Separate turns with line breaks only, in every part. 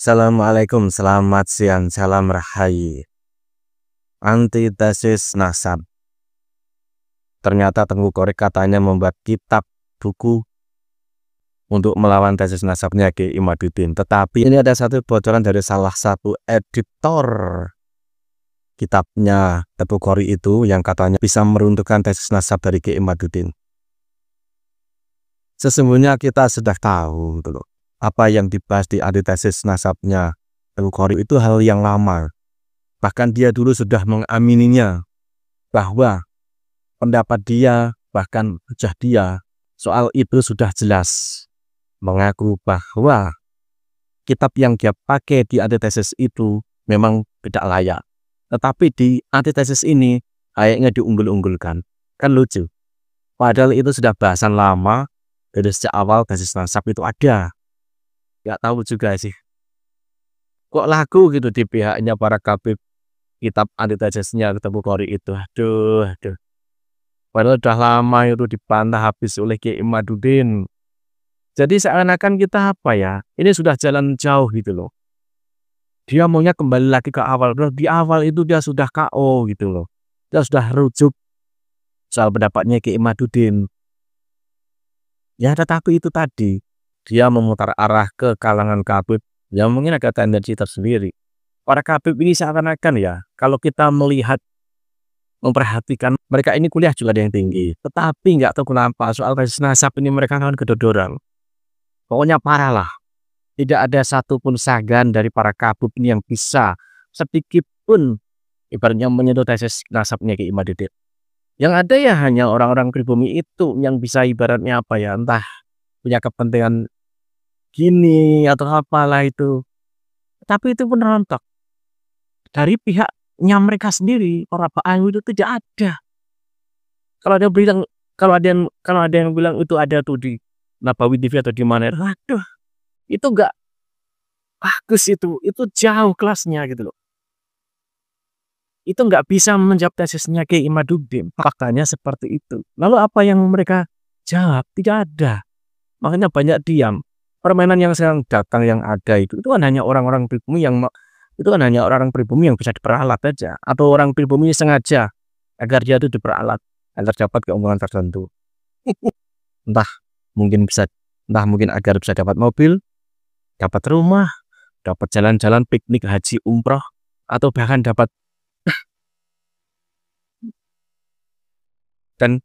Assalamualaikum, selamat siang, salam rahayu. Antitesis nasab. Ternyata Tengku Korek katanya membuat kitab buku untuk melawan tesis nasabnya Ki Imaduddin. Tetapi ini ada satu bocoran dari salah satu editor kitabnya Tengku Korek itu yang katanya bisa meruntuhkan tesis nasab dari Ki Imaduddin. Sesungguhnya kita sudah tahu gitu loh, apa yang dibahas di antitesis nasabnya Tengku Korek itu hal yang lama. Bahkan dia dulu sudah mengamininya bahwa pendapat dia, bahkan hujah dia soal itu sudah jelas. Mengaku bahwa kitab yang dia pakai di antitesis itu memang tidak layak. Tetapi di antitesis ini kayaknya diunggul-unggulkan. Kan lucu. Padahal itu sudah bahasan lama, dari sejak awal tesis nasab itu ada. Gak tahu juga sih. Kok laku gitu di pihaknya para kabib kitab antitesisnya Tengku Korek itu. Aduh. Padahal udah lama itu dibantah habis oleh Ki Imaduddin. Jadi seakan-akan kita apa ya, ini sudah jalan jauh gitu loh. Dia maunya kembali lagi ke awal. Di awal itu dia sudah KO gitu loh. Dia sudah rujuk soal pendapatnya Ki Imaduddin. Ya tetapi itu tadi, dia memutar arah ke kalangan kabib yang mungkin ada tendensi tersendiri. Para kabib ini seakan-akan ya, kalau kita melihat, memperhatikan, mereka ini kuliah juga ada yang tinggi. Tetapi nggak tahu kenapa soal tesis nasab ini mereka kan kedodoran. Pokoknya parah lah. Tidak ada satupun sagan dari para kabib ini yang bisa sedikit pun ibaratnya menyentuh tesis nasabnya Ki Imaduddin. Yang ada ya hanya orang-orang pribumi itu yang bisa ibaratnya apa ya, entah punya kepentingan gini atau apalah itu. Tapi itu pun rontok. Dari pihaknya mereka sendiri, para Ba'ayu itu tidak ada. Kalau ada yang bilang itu ada tuh di Nabawi TV atau di mana, aduh, itu enggak bagus itu jauh kelasnya gitu loh. Itu enggak bisa menjawab tesisnya Ki Imaduddin. Faktanya seperti itu. Lalu apa yang mereka jawab? Tidak ada. Makanya banyak diam. Permainan yang sedang datang yang ada itu kan hanya orang-orang pribumi yang bisa diperalat aja, atau orang pribumi sengaja agar dia itu diperalat agar dapat keuntungan tertentu. entah mungkin agar bisa dapat mobil, dapat rumah, dapat jalan-jalan piknik haji umroh, atau bahkan dapat dan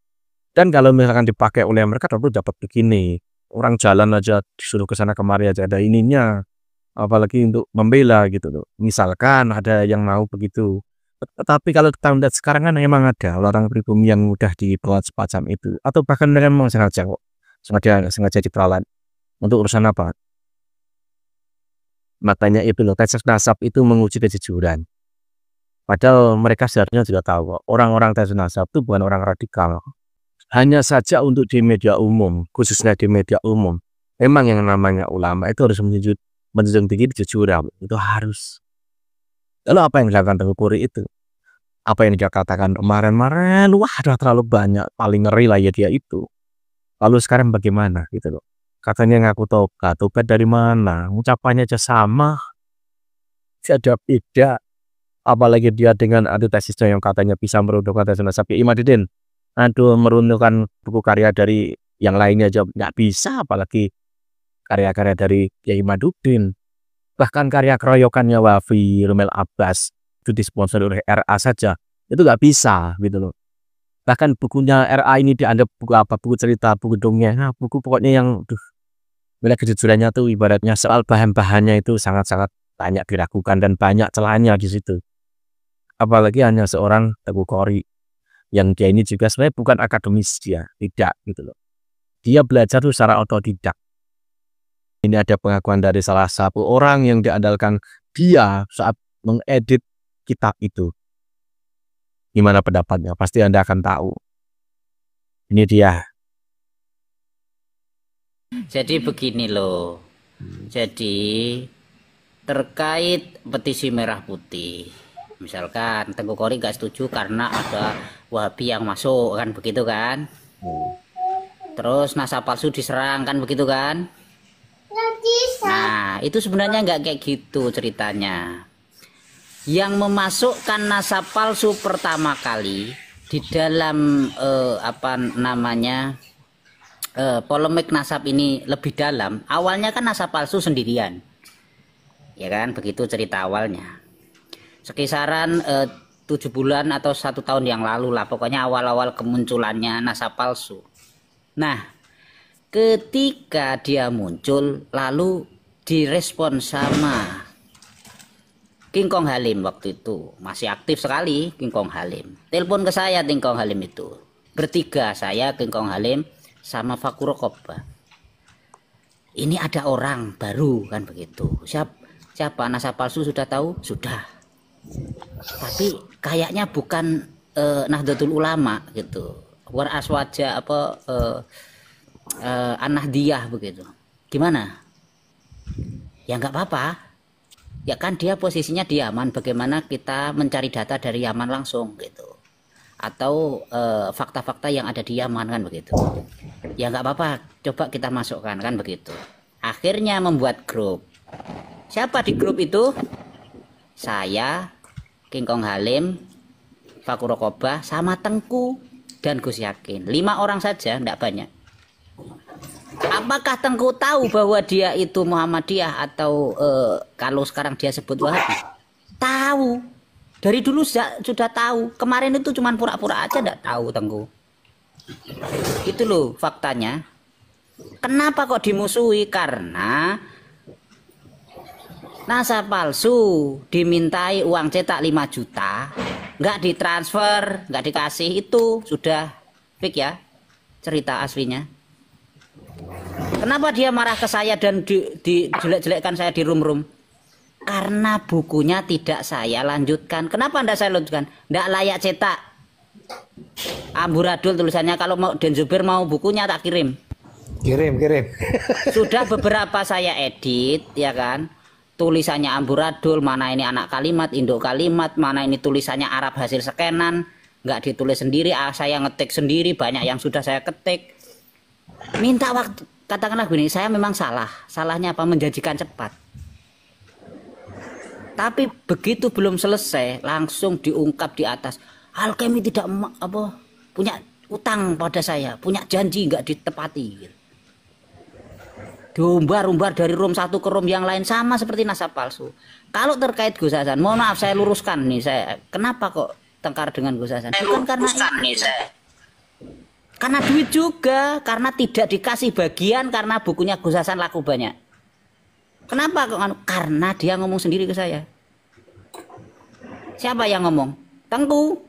kalau misalkan dipakai oleh mereka dapat begini. Orang jalan aja disuruh ke sana kemari aja ada ininya, apalagi untuk membela gitu loh. Misalkan ada yang mau begitu. Tetapi kalau kita lihat sekarang kan memang ada orang pribumi yang mudah dibuat semacam itu, atau bahkan mereka memang sengaja diperalat untuk urusan apa? Makanya itu loh, tesis nasab itu menguji kejujuran. Padahal mereka seharusnya sudah tahu orang-orang tesis nasab itu bukan orang radikal. Hanya saja untuk di media umum, khususnya di media umum, memang yang namanya ulama itu harus menjunjung tinggi kejujuran. Itu harus. Lalu apa yang dilakukan Tengku Korek itu? Apa yang dia katakan kemarin-kemarin, wah udah terlalu banyak, paling ngeri lah ya dia itu. Lalu sekarang bagaimana gitu loh? Katanya ngaku tobat dari mana? Ucapannya aja sama, tidak beda. Apalagi dia dengan antitesisnya yang katanya bisa meruntuhkan tesis nasab Ki Imaduddin. Aduh, meruntuhkan buku karya dari yang lainnya aja nggak bisa, apalagi karya-karya dari Ki Imaduddin. Bahkan karya keroyokannya Wafi, Rumel Abbas itu disponsori oleh RA saja, itu nggak bisa gitu loh. Bahkan bukunya RA ini dianggap buku cerita, buku dongeng, buku pokoknya yang nilai kejujurannya tuh ibaratnya soal bahan-bahannya itu sangat-sangat banyak diragukan dan banyak celahnya di situ. Apalagi hanya seorang Tengku Korek yang dia ini juga sebenarnya bukan akademis, dia tidak gitu loh. Dia belajar tuh secara otodidak. Ini ada pengakuan dari salah satu orang yang diandalkan dia saat mengedit kitab itu. Gimana pendapatnya? Pasti Anda akan tahu. Ini dia.
Jadi begini loh. Jadi terkait petisi merah putih, misalkan Tengku Korek gak setuju karena ada Wahabi yang masuk kan, begitu kan. Terus nasab palsu diserang kan, begitu kan. Nah, itu sebenarnya nggak kayak gitu ceritanya. Yang memasukkan nasab palsu pertama kali di dalam apa namanya polemik nasab ini lebih dalam, awalnya kan nasab palsu sendirian, ya kan, begitu cerita awalnya. Sekisaran 7 bulan atau 1 tahun yang lalu lah, pokoknya awal-awal kemunculannya nasab palsu. Nah, ketika dia muncul lalu direspon sama King Kong Halim, waktu itu masih aktif sekali King Kong Halim. Telepon ke saya King Kong Halim itu. Bertiga, saya, King Kong Halim, sama Fakuro Koba. Ini ada orang baru kan begitu. Siapa? Nasab palsu sudah tahu? Sudah. Tapi kayaknya bukan Nahdlatul Ulama gitu. War Aswaja apa An-Nahdiyah begitu. Gimana? Ya nggak apa-apa. Ya kan dia posisinya di Yaman, bagaimana kita mencari data dari Yaman langsung gitu, atau fakta-fakta yang ada di Yaman kan begitu. Ya nggak apa-apa, coba kita masukkan kan begitu. Akhirnya membuat grup. Siapa di grup itu? Saya, King Kong Halim, Fakuro Koba, sama Tengku dan Gus Yakin. 5 orang saja, enggak banyak. Apakah Tengku tahu bahwa dia itu Muhammadiyah atau kalau sekarang dia sebut Wahabi? Tahu. Dari dulu sudah tahu. Kemarin itu cuma pura-pura aja enggak tahu Tengku. Itu loh faktanya. Kenapa kok dimusuhi? Karena nasab palsu dimintai uang cetak 5 juta, nggak ditransfer, nggak dikasih, itu sudah fix ya cerita aslinya. Kenapa dia marah ke saya dan jelek-jelekkan saya di room-room? Karena bukunya tidak saya lanjutkan. Kenapa tidak saya lanjutkan? Tidak layak cetak. Amburadul tulisannya, kalau mau Den Zubir mau bukunya tak kirim.
Kirim.
Sudah beberapa saya edit, ya kan? Tulisannya amburadul, mana ini anak kalimat, induk kalimat, mana ini tulisannya Arab hasil skenan, nggak ditulis sendiri, saya ngetik sendiri, banyak yang sudah saya ketik. Minta waktu, katakanlah begini, saya memang salahnya apa? Menjanjikan cepat. Tapi begitu belum selesai, langsung diungkap di atas, Alkemi tidak punya utang pada saya, punya janji nggak ditepati. Gitu. Diumbar-umbar dari room satu ke room yang lain, sama seperti nasab palsu. Kalau terkait Gus Hasan, mohon maaf saya luruskan nih, saya kenapa kok tengkar dengan Gus Hasan? Bukan karena ini, karena duit juga, karena tidak dikasih bagian, karena bukunya Gus Hasan laku banyak. Kenapa kok? Karena dia ngomong sendiri ke saya. Siapa yang ngomong? Tengku.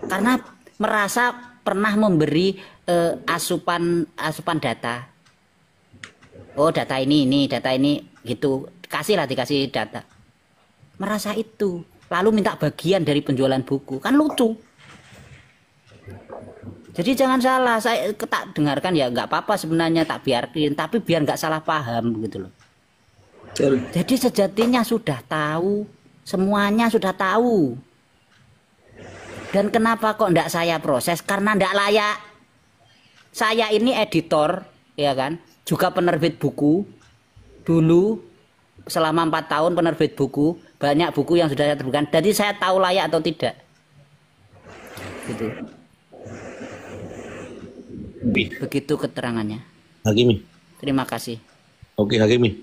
Karena merasa pernah memberi asupan data. Oh data ini gitu, dikasih data. Merasa itu, lalu minta bagian dari penjualan buku, kan lucu. Jadi jangan salah, saya tak dengarkan ya nggak apa-apa sebenarnya, tak biarkan, tapi biar nggak salah paham begitu loh. Jadi sejatinya sudah tahu, semuanya sudah tahu. Dan kenapa kok ndak saya proses? Karena ndak layak. Saya ini editor, ya kan? Juga penerbit buku. Dulu selama 4 tahun penerbit buku, banyak buku yang sudah saya terbitkan. Jadi saya tahu layak atau tidak. Gitu. Begitu keterangannya.
Hakimi.
Terima kasih.
Oke, Hakimi.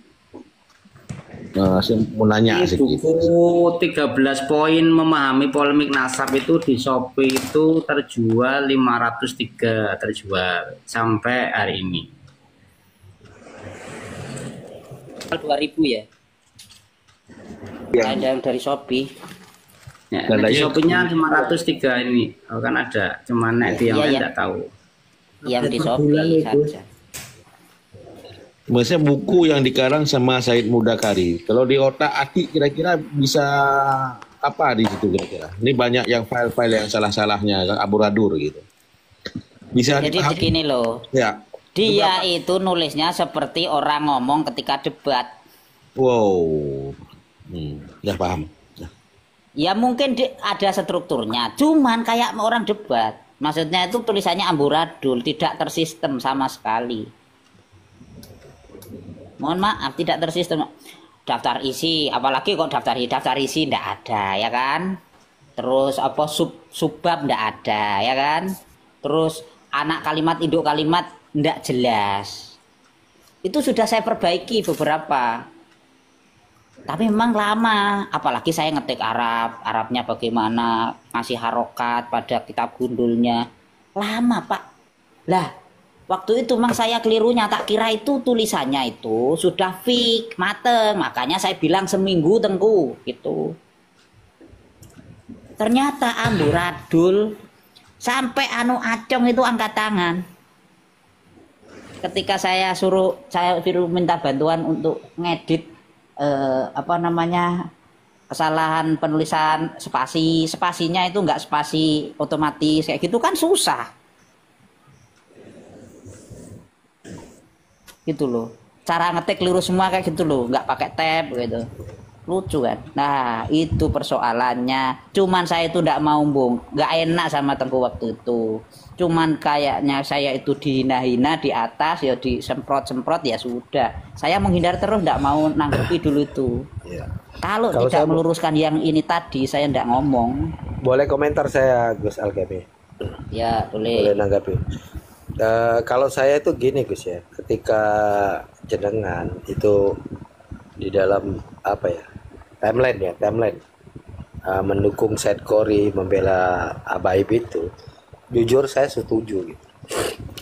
Saya mau nanya sedikit.
Buku 13 poin memahami polemik nasab itu di Shopee itu terjual 503 terjual sampai hari ini.
2000 ya. Ada yang dari Shopee.
Ya, di Shopee-nya 503 ini. Oh, kan ada, cuman di yang lain tidak tahu.
Yang di Shopee saja.
Maksudnya buku yang dikarang sama Said Mudakari. Kalau di otak Ati kira-kira bisa apa di situ kira-kira? Ini banyak yang file-file yang salah-salahnya, amburadul gitu. Bisa
jadi
dipahami?
begini loh.
Ya.
Dia itu nulisnya seperti orang ngomong ketika debat.
Wow. Ya paham.
Ya mungkin ada strukturnya, cuman kayak orang debat. Maksudnya itu tulisannya amburadul, tidak tersistem sama sekali. mohon maaf tidak tersistem. Daftar isi, apalagi kok daftar isi ndak ada ya kan. Terus apa subbab ndak ada ya kan. Terus anak kalimat induk kalimat ndak jelas. Itu sudah saya perbaiki beberapa. Tapi memang lama, apalagi saya ngetik Arabnya bagaimana, ngasih harokat pada kitab gundulnya. Lama, Pak. Lah, waktu itu memang saya kelirunya, tak kira itu tulisannya itu sudah fix, mateng. Makanya saya bilang seminggu Tengku, gitu. Ternyata amburadul sampai Acong itu angkat tangan. Ketika saya suruh minta bantuan untuk ngedit kesalahan penulisan spasinya itu enggak spasi otomatis kayak gitu kan susah gitu loh, cara ngetik keliru semua kayak gitu loh, nggak pakai tab gitu, lucu kan. Nah itu persoalannya, cuman saya itu nggak mau nggak enak sama Tengku waktu itu, cuman kayaknya saya itu dihina-hina di atas ya, disemprot-semprot ya sudah, saya menghindar terus, nggak mau nanggepi dulu itu ya. Kalau tidak meluruskan yang ini tadi saya nggak ngomong.
Boleh komentar saya Gus Alkemi?
Ya boleh.
Boleh nanggapi. Kalau saya itu gini Gus ya, ketika jenengan itu di dalam timeline mendukung Said Khoury membela Habaib itu, jujur saya setuju gitu.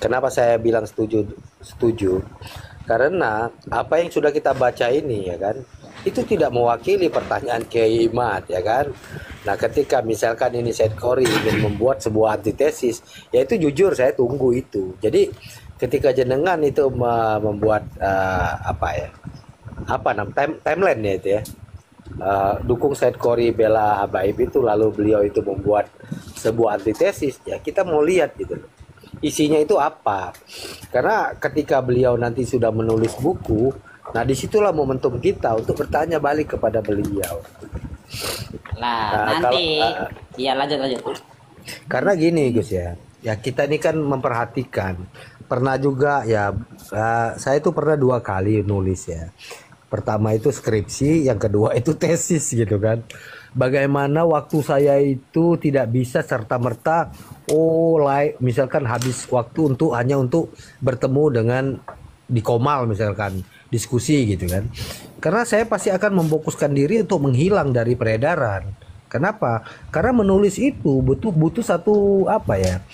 Kenapa saya bilang setuju? Karena apa yang sudah kita baca ini ya kan, itu tidak mewakili pertanyaan Kiai Imad ya kan. Nah ketika misalkan ini Said Khoury ingin membuat sebuah antitesis, ya itu jujur saya tunggu itu. Jadi ketika jenengan itu membuat timeline ya itu ya, dukung Said Khoury bela Habaib itu, lalu beliau itu membuat sebuah antitesis, ya kita mau lihat gitu loh, isinya itu apa. Karena ketika beliau nanti sudah menulis buku, nah disitulah momentum kita untuk bertanya balik kepada beliau.
Nah nanti ya lanjut.
Karena gini Gus ya kita ini kan memperhatikan, pernah juga ya, saya itu pernah 2 kali nulis ya. Pertama itu skripsi, yang kedua itu tesis gitu kan. Bagaimana waktu saya itu tidak bisa serta-merta misalkan habis waktu hanya untuk bertemu dengan di Komal misalkan, diskusi gitu kan. Karena saya pasti akan memfokuskan diri untuk menghilang dari peredaran. Kenapa? Karena menulis itu butuh satu effort,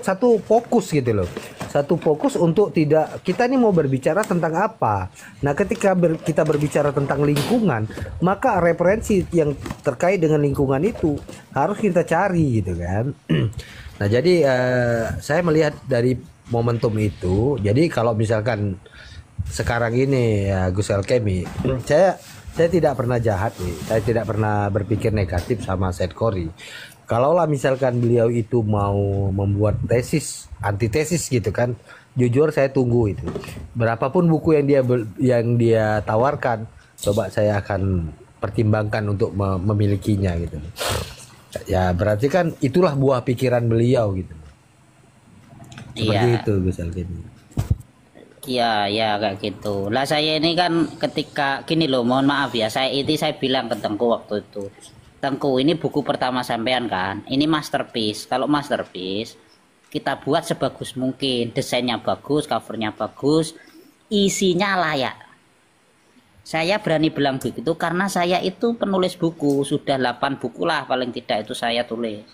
satu fokus gitu loh. Satu fokus untuk kita ini mau berbicara tentang apa. Nah ketika kita berbicara tentang lingkungan, maka referensi yang terkait dengan lingkungan itu harus kita cari gitu kan. Nah jadi saya melihat dari momentum itu. Jadi kalau misalkan sekarang ini ya Gus Alkemi, saya tidak pernah jahat nih, saya tidak pernah berpikir negatif sama Said Khoury. Kalaulah misalkan beliau itu mau membuat antitesis gitu kan, jujur saya tunggu itu. Berapapun buku yang dia tawarkan, coba saya akan pertimbangkan untuk memilikinya gitu. Ya berarti kan itulah buah pikiran beliau gitu. Seperti itu Gus Alkemi.
Iya kayak gitu. Lah saya ini kan ketika gini loh, mohon maaf ya, saya bilang ke Tengku waktu itu, Tengku ini buku pertama sampean kan, ini masterpiece. Kalau masterpiece kita buat sebagus mungkin, desainnya bagus, covernya bagus, isinya layak. Saya berani bilang begitu karena saya itu penulis buku, sudah 8 buku lah paling tidak itu saya tulis.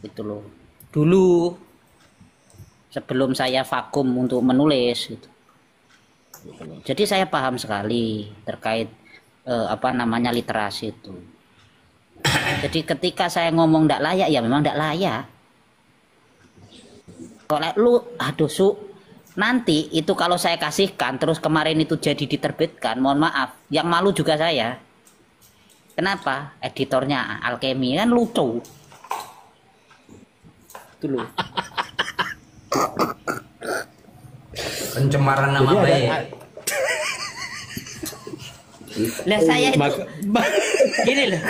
Gitu loh. Dulu sebelum saya vakum untuk menulis gitu. Jadi saya paham sekali terkait literasi itu. Jadi ketika saya ngomong ndak layak, ya memang ndak layak. Kalau nanti itu kalau saya kasihkan terus kemarin itu jadi diterbitkan, mohon maaf, yang malu juga saya. Kenapa? Editornya Alkemi kan lucu. Itu loh.
Pencemaran nama baik.
Lah saya itu gini loh.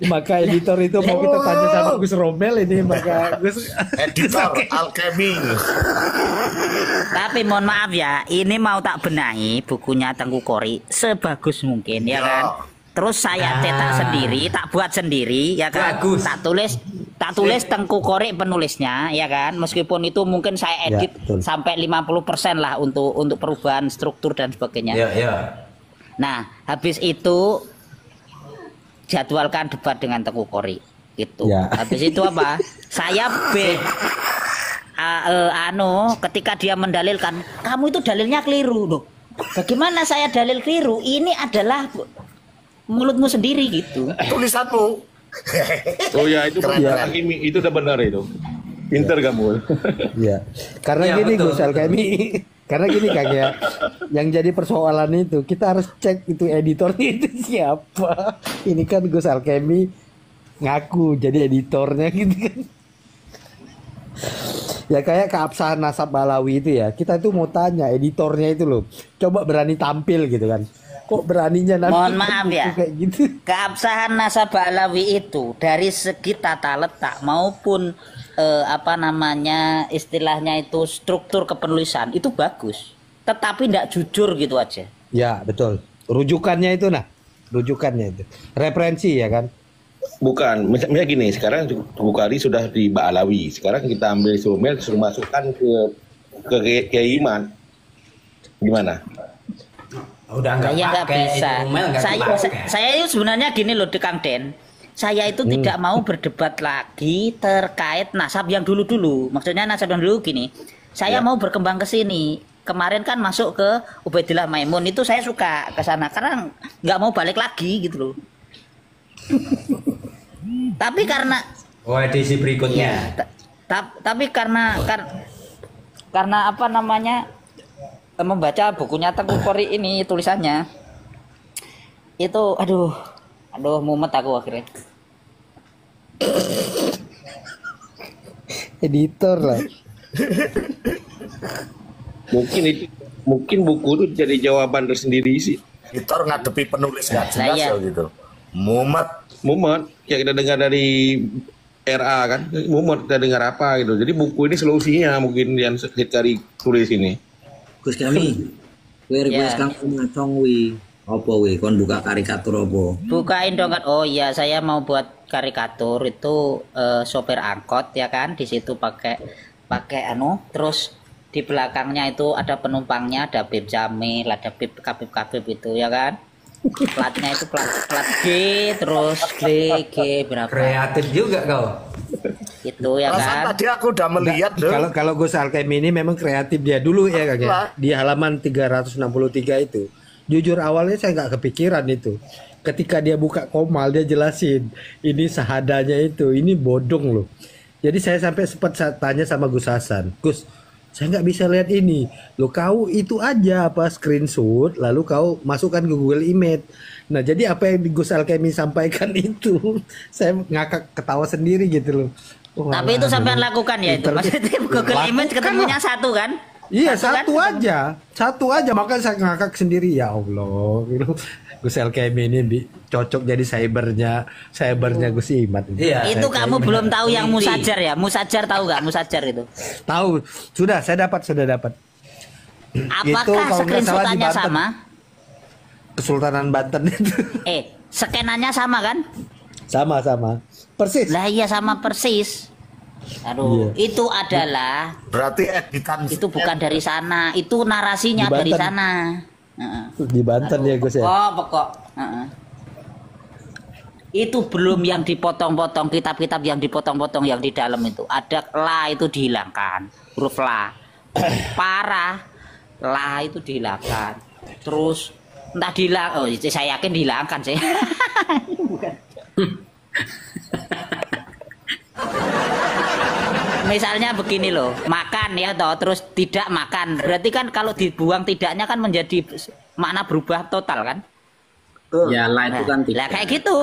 Maka editor itu mau kita tanya sama Gus Romel ini, maka Gus
Editor Alkemi.
Tapi mohon maaf ya, ini mau tak benahi bukunya Tengku Kori sebagus mungkin ya kan. Terus saya cetak sendiri, tak buat sendiri ya kan.
Bagus.
Tak tulis Tengku Kori penulisnya ya kan. Meskipun itu mungkin saya edit sampai 50% lah untuk perubahan struktur dan sebagainya. Nah, habis itu jadwalkan debat dengan Tengku Kori gitu. Habis itu apa? Saya ketika dia mendalilkan, kamu itu dalilnya keliru loh. Bagaimana saya dalil keliru? Ini adalah mulutmu sendiri gitu.
Tulisanmu.
Oh ya, itu benar. Itu udah benar itu. Pinter kamu.
Ya, karena gini Gus Alkemi, karena gini Kang ya, yang jadi persoalan itu kita harus cek itu editornya itu siapa. Ini kan Gus Alkemi ngaku jadi editornya gitu kan. Ya kayak keabsahan nasab Balawi itu ya, kita itu mau tanya editornya itu loh, coba berani tampil gitu kan. Kok beraninya nanti?
Mohon maaf ya,
kayak gitu.
Keabsahan nasab Balawi itu dari segi tata letak maupun istilahnya itu struktur kepenulisan itu bagus, tetapi tidak jujur gitu aja.
Ya betul, rujukannya itu rujukannya itu referensi ya kan.
Bukan, misalnya gini, sekarang Bukari sudah di Ba'alawi, sekarang kita ambil Surumel, suruh masukkan ke Iman, gimana?
Udah nggak
bisa. Saya itu sebenarnya gini loh, Kang Den. Saya itu tidak mau berdebat lagi terkait nasab yang dulu-dulu. Maksudnya nasab yang dulu gini. Saya mau berkembang ke sini. Kemarin kan masuk ke Ubaidillah Maimun, itu saya suka ke sana karena nggak mau balik lagi gitu loh. Tapi karena
edisi berikutnya.
Tapi karena membaca bukunya Tengku Kori ini tulisannya itu aduh mumet aku akhirnya.
Editor lah.
Mungkin buku itu jadi jawaban tersendiri sih.
Editor ngadepi penulis nggak jelas gitu. Mumet ya kita dengar dari RA kan, mumet kita dengar apa gitu. Jadi buku ini solusinya mungkin yang Kari tulis ini.
Gus kami, request kang ngacong wi, apa wi? Kon buka karikatur apa?
Bukain dong kan. Oh iya, saya mau buat karikatur itu sopir angkot ya kan. Di situ pakai terus di belakangnya itu ada penumpangnya, ada Bib Jamil, ada Bib Kabib itu ya kan. Platnya itu plat G terus G berapa?
Kreatif juga kau.
Itu ya kan.
Tadi aku udah melihat
kalau Gus Alkemi ini memang kreatif dia dulu ya Kang ya. Di halaman 363 itu. Jujur awalnya saya nggak kepikiran itu. Ketika dia buka komal dia jelasin ini sahadanya itu, ini bodong loh. Jadi saya sampai sempat tanya sama Gus Hasan, Gus, saya nggak bisa lihat ini. Lo kau itu aja screenshot lalu kau masukkan ke Google Image. Nah, jadi apa yang Gus Alkemi sampaikan itu saya ngakak ketawa sendiri gitu loh. Oh,
tapi itu sampean lakukan ya itu. Maksudnya Google Image ketemunya satu kan?
Iya, satu aja. Makanya saya ngakak sendiri, ya Allah. Gus Alkemi ini cocok jadi cybernya Gus Iman.
Iya, itu kamu belum tahu yang Musajar ya? Musajar tahu nggak Musajar itu?
Tahu, sudah dapat.
Apakah screenshotannya sama?
Kesultanan Banten itu.
Skenanya sama kan?
Sama. Persis.
Lah iya sama persis. Aduh, itu adalah
berarti editan
itu bukan dari sana, itu narasinya dari sana.
Di Banten ya Gus ya.
Pokok. Itu belum yang dipotong-potong, kitab-kitab yang dipotong-potong yang di dalam itu. Ada la itu dihilangkan, huruf la. Parah. La itu dihilangkan. Terus entah saya yakin dihilangkan sih. Bukan. Misalnya begini loh, makan ya toh, terus tidak makan. Berarti kan kalau dibuang tidaknya kan menjadi makna berubah total kan?
Ya lah itu kan
tidak. Lah kayak gitu.